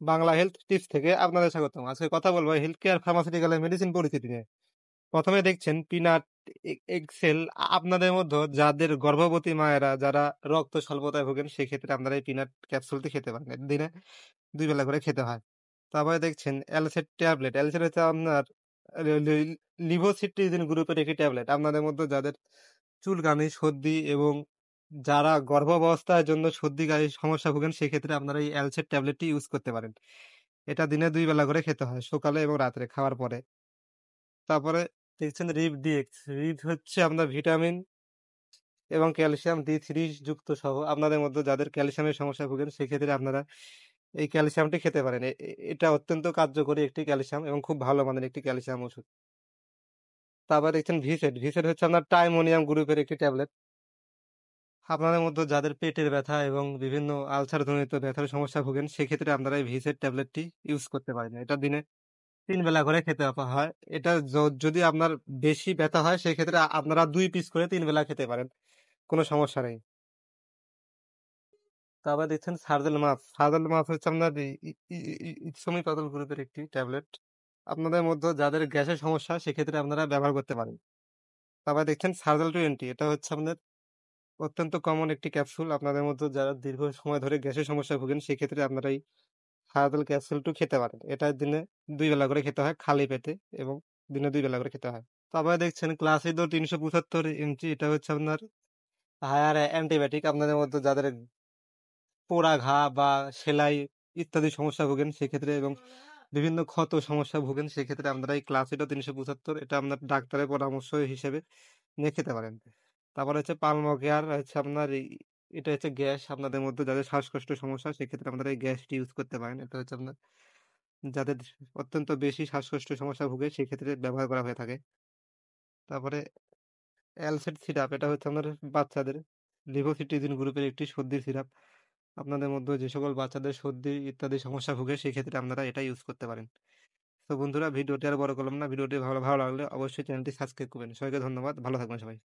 Bangla health tips থেকে আপনাদের স্বাগতম। আজকে কথা বলবো হেলথ কেয়ার ফার্মাসিউটিক্যাল মেডিসিন পরিচিতি নিয়ে। প্রথমে দেখছেন পিনাট এক্সেল। আপনাদের মধ্যে যাদের গর্ভবতী মায়েরা যারা রক্ত স্বল্পতায় ভোগেন সেক্ষেত্রে আপনারা এই পিনাট ক্যাপসুলটি খেতে পারেন। দিনে 2 বেলা করে খেতে হয়। তারপরে দেখছেন অ্যালসেট ট্যাবলেট। অ্যালসেট হচ্ছে আপনার লিভোসিট্রিজিন গ্রুপের একটি ট্যাবলেট। আপনাদের মধ্যে যাদের চুলকানি, সর্দি এবং যারা গর্ভাবস্থার জন্য সর্দিকাশির সমস্যা ভোগেন সেক্ষেত্রে আপনারা এই অ্যালসেট ট্যাবলেটটি ইউজ করতে পারেন। এটা দিনে 2 বেলা করে খেতে হয়, সকালে এবং রাত্রে খাওয়ার পরে। তারপরে দেখছেন রিভ ডিএক্স। রিভ হচ্ছে আপনার ভিটামিন এবং ক্যালসিয়াম D3 যুক্ত সহ আপনাদের মধ্যে যাদের ক্যালসিয়ামের সমস্যায় ভোগেন সেক্ষেত্রে আপনারা এই ক্যালসিয়ামটি খেতে পারেন। এটা অত্যন্ত কার্যকরী একটি ক্যালসিয়াম এবং খুব ভালো মানের একটি ক্যালসিয়াম ওষুধ। তারপরে দেখছেন ভিসেড। ভিসেড হচ্ছে আপনার টাইমোনিয়াম গ্রুপের একটি ট্যাবলেট। আপনাদের মধ্যে যাদের পেটের ব্যথা এবং বিভিন্ন আলসারজনিত ব্যথার সমস্যায় ভোগেন সেক্ষেত্রে আপনারা এই ভিসেড ট্যাবলেটটি ইউজ করতে পারেন। এটা দিনে 3 বেলা করে খেতে হয়। এটা যদি আপনার বেশি ব্যথা হয় সেক্ষেত্রে আপনারা 2 পিস করে 3 বেলা খেতে পারেন। কোনো সমস্যা নেই। তারপরে দেখছেন সার্জেল মাছ। সার্জেল মাছ হচ্ছে আপনার ইপসোমিপাজল গ্রুপের একটি ট্যাবলেট। আপনাদের মধ্যে যাদের গ্যাসের সমস্যা সেক্ষেত্রে আপনারা ব্যবহার করতে পারেন। তারপরে দেখছেন সার্জেল 20। এটা হচ্ছে আপনাদের অত্যন্ত কমন একটি ক্যাপসুল। আপনাদের মধ্যে যারা দীর্ঘ সময় ধরে গ্যাসের সমস্যায় ভোগেন সেক্ষেত্রে আপনারা এই সার্জেল ক্যাপসুলটি খেতে পারেন। এটা দিনে 2 বেলা করে খেতে হয় খালি পেটে এবং দিনে 2 বেলা করে খেতে হয়। তারপরে দেখছেন ক্লাসিডো 375 এমজি। এটা হচ্ছে আপনার হায়ার অ্যান্টিবায়োটিক। আপনাদের মধ্যে যাদের পোড়া ঘা বা সেলাই ইত্যাদি সমস্যা ভোগেন সেক্ষেত্রে এবং বিভিন্ন ক্ষত সমস্যা ভোগেন সেক্ষেত্রে আপনারা এই ক্লাসিডো 375 এটা আপনার ডাক্তারের পরামর্শ হিসেবে নিয়ে খেতে পারেন। তারপর হচ্ছে পালমোকেয়ার হচ্ছে আপনার এটা হচ্ছে গ্যাস। আপনাদের মধ্যে যাদের শ্বাসকষ্টের সমস্যা সেক্ষেত্রে আপনারা এই গ্যাসটি ইউজ করতে পারেন। এটা হচ্ছে আপনার যাদের অত্যন্ত বেশি শ্বাসকষ্টের সমস্যা ভোগে সেক্ষেত্রে ব্যবহার করা হয়ে থাকে। তারপরে অ্যালসেট সিরাপ। এটা হচ্ছে আপনার বাচ্চাদের লিভোসিট্রিজিন গ্রুপের একটি সর্দির সিরাপ। আপনাদের মধ্যে যে সকল বাচ্চাদের সর্দি ইত্যাদি সমস্যা ভোগে সেক্ষেত্রে আপনারা এটা ইউজ করতে পারেন। তো বন্ধুরা ভিডিওটি আর বড় করলাম না। ভিডিওটি ভালো ভালো লাগলে অবশ্যই চ্যানেলটি সাবস্ক্রাইব করবেন। সবাইকে ধন্যবাদ। ভালো থাকবেন সবাই।